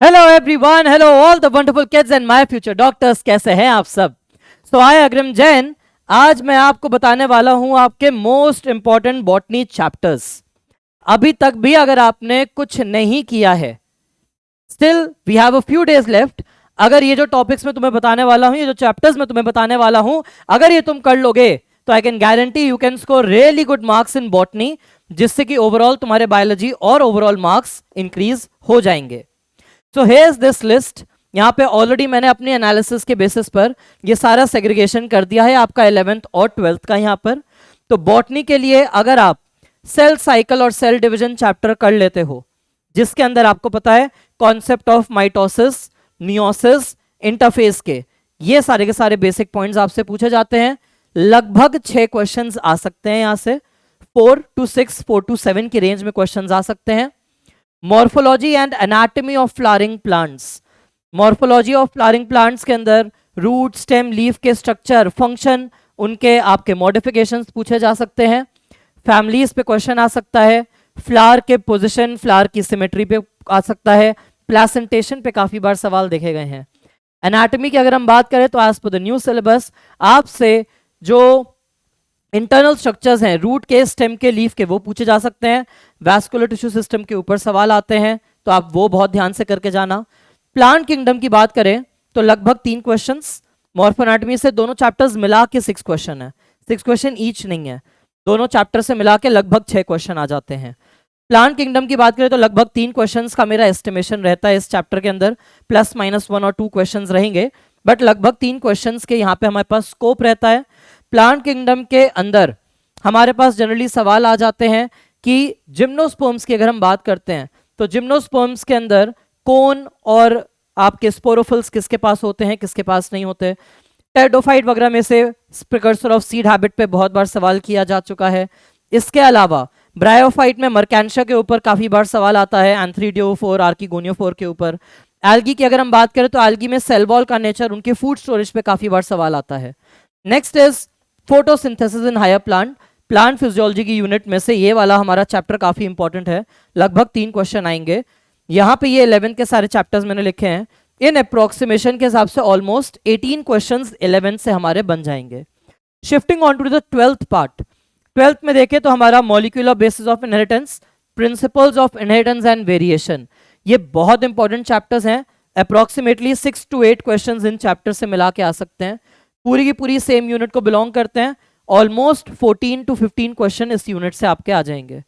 Hello everyone, hello all the wonderful kids and my future doctors. कैसे हैं आप सब? सो आई अग्रिम जैन। आज मैं आपको बताने वाला हूं आपके मोस्ट इंपॉर्टेंट बॉटनी चैप्टर्स। अभी तक भी अगर आपने कुछ नहीं किया है, still we have a few days left. अगर ये जो टॉपिक्स मैं तुम्हें बताने वाला हूं, ये जो चैप्टर्स मैं तुम्हें बताने वाला हूं, अगर ये तुम कर लोगे तो I can guarantee you can score really good marks in botany, जिससे कि ओवरऑल तुम्हारे बायोलॉजी और ओवरऑल मार्क्स इंक्रीज हो जाएंगे। सो हेयर्स दिस लिस्ट। यहाँ पे ऑलरेडी मैंने अपनी एनालिसिस के बेसिस पर ये सारा सेग्रीगेशन कर दिया है आपका 11th और 12th का यहाँ पर। तो बॉटनी के लिए अगर आप सेल साइकिल और सेल डिवीजन चैप्टर कर लेते हो, जिसके अंदर आपको पता है concept of mitosis, meiosis, interface के ये सारे के सारे बेसिक पॉइंट्स आपसे पूछे जाते हैं। लगभग 6 क्वेश्चंस आ सकते हैं यहाँ से, 4 to 6, 4 to 7 की रेंज में क्वेश्चंस आ सकते हैं। Morphology and anatomy of flowering plants. Morphology of flowering plants के अंदर रूट, स्टेम, लीफ के स्ट्रक्चर, फंक्शन, उनके आपके मॉडिफिकेशंस पूछे जा सकते हैं। फैमिलीज पे क्वेश्चन आ सकता है, फ्लावर के पोजीशन, फ्लावर की सिमेट्री पे आ सकता है, प्लेसेंटेशन पे काफी बार सवाल देखे गए हैं। एनाटॉमी की अगर हम बात करें तो as per the new syllabus आपसे जो इंटरनल स्ट्रक्चर्स हैं, रूट के, स्टेम के, लीफ के, वो पूछे जा सकते हैं। वैस्कुलर टिश्यू सिस्टम के ऊपर सवाल आते हैं, तो आप वो बहुत ध्यान से करके जाना। प्लांट किंगडम की बात करें तो लगभग 3 क्वेश्चंस। मॉर्फोनाटमी से दोनों चैप्टर्स मिला के 6 क्वेश्चन है, 6 क्वेश्चन ईच नहीं है, दोनों चैप्टर से मिला के लगभग 6 क्वेश्चन आ जाते हैं। प्लांट किंगडम की बात करें तो लगभग 3 क्वेश्चंस का मेरा एस्टिमेशन रहता है इस चैप्टर के अंदर, प्लस माइनस 1 और 2 क्वेश्चंस रहेंगे, बट लगभग 3 क्वेश्चंस के यहाँ पे हमारे पास स्कोप रहता है। प्लांट किंगडम के अंदर हमारे पास जनरली सवाल आ जाते हैं कि जिम्नोस्पर्म्स की अगर हम बात करते हैं तो जिम्नोस्पर्म्स के अंदर कोन और आपके स्पोरोफिल्स किसके पास होते हैं, किसके पास नहीं होते। टेरिडोफाइट वगैरह में से प्रिकर्सर ऑफ सीड हैबिट पे बहुत बार सवाल किया जा चुका है। इसके अलावा ब्रायोफाइट में मर्कैंशिया के ऊपर काफी बार सवाल आता है, एंथ्रीडियोफोर, आर्किगोनियोफोर के ऊपर। एल्गी की अगर हम बात करें तो एल्गी में सेल वॉल का नेचर, उनके फूड स्टोरेज पे काफी बार सवाल आता है। Next is photosynthesis in higher plant. Plant physiology की यूनिट में से ये वाला हमारा चैप्टर काफी इंपॉर्टेंट है, लगभग 3 क्वेश्चन आएंगे यहाँ पे। ये 11 के सारे चैप्टर्स मैंने लिखे हैं, इन अप्रोक्सीमेशन के हिसाब से ऑलमोस्ट 18 क्वेश्चंस 11 से हमारे बन जाएंगे। Shifting on to the 12th part. 12th में देखें तो हमारा molecular basis of inheritance, principles of inheritance and variation, ये बहुत इंपॉर्टेंट चैप्टर्स हैं। अप्रोक्सीमेटली 6 to 8 क्वेश्चंस इन चैप्टर से मिला के आ सकते हैं, पूरी की पूरी सेम यूनिट को बिलोंग करते हैं। ऑलमोस्ट 14 to 15 क्वेश्चन इस यूनिट से आपके आ जाएंगे।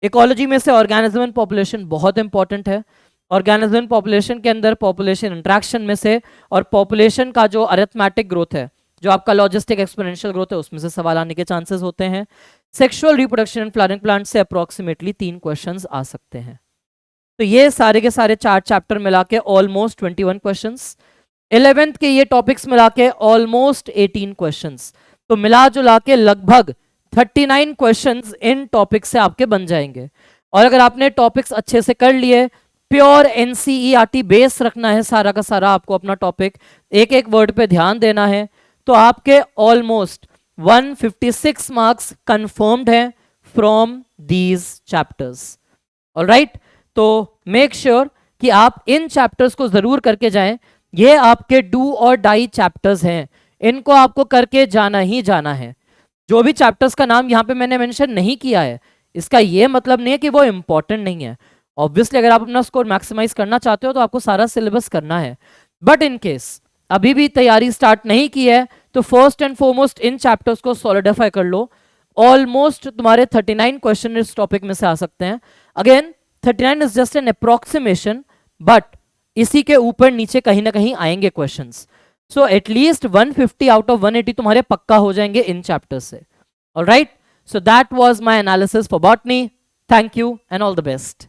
इकोलॉजी में से ऑर्गेनिज्म एंड पॉपुलेशन बहुत इंपॉर्टेंट है। ऑर्गेनिज्म एंड पॉपुलेशन के अंदर पॉपुलेशन इंट्रैक्शन में से और पॉपुलेशन का जो अरिथमेटिक ग्रोथ है, जो आपका लॉजिस्टिक एक्सपोनेंशियल ग्रोथ है, उसमें से सवाल आने के चांसेस होते हैं। Sexual reproduction in flowering plant से अप्रोक्सीमेटली 3 क्वेश्चंस आ सकते हैं। तो ये सारे के सारे 4 चैप्टर मिला के ऑलमोस्ट 21 क्वेश्चंस। 11th के ये टॉपिक्स मिला के ऑलमोस्ट 18 क्वेश्चंस। तो मिला जुला के लगभग 39 क्वेश्चंस इन टॉपिक से आपके बन जाएंगे। और अगर आपने टॉपिक्स अच्छे से कर लिए, प्योर एनसीईआरटी बेस रखना है सारा का सारा आपको अपना टॉपिक, एक एक वर्ड पे ध्यान देना है, तो आपके ऑलमोस्ट 156 मार्क्स कंफर्म्ड हैं फ्रॉम दीज चैप्टर्स। ऑलराइट, तो मेक श्योर कि आप इन चैप्टर्स को जरूर करके जाएं। ये आपके डू और डाई चैप्टर्स हैं, इनको आपको करके जाना ही जाना है। जो भी चैप्टर्स का नाम यहाँ पे मैंने मेंशन नहीं किया है, इसका ये मतलब नहीं है कि वो इंपॉर्टेंट नहीं है। ऑब्वियसली अगर आप अपना स्कोर मैक्सिमाइज करना चाहते हो तो आपको सारा सिलेबस करना है, बट इन केस अभी भी तैयारी स्टार्ट नहीं की है तो first and foremost in chapters को सॉलिडिफाई कर लो। ऑलमोस्ट तुम्हारे 39 क्वेश्चन इस टॉपिक में से आ सकते हैं। Again 39 is just an approximation, but इसी के ऊपर नीचे कहीं ना कहीं आएंगे questions. So at least 150 out of 180 तुम्हारे पक्का हो जाएंगे इन चैप्टर्स से। Alright, so that was my analysis for botany. Thank you and all the best.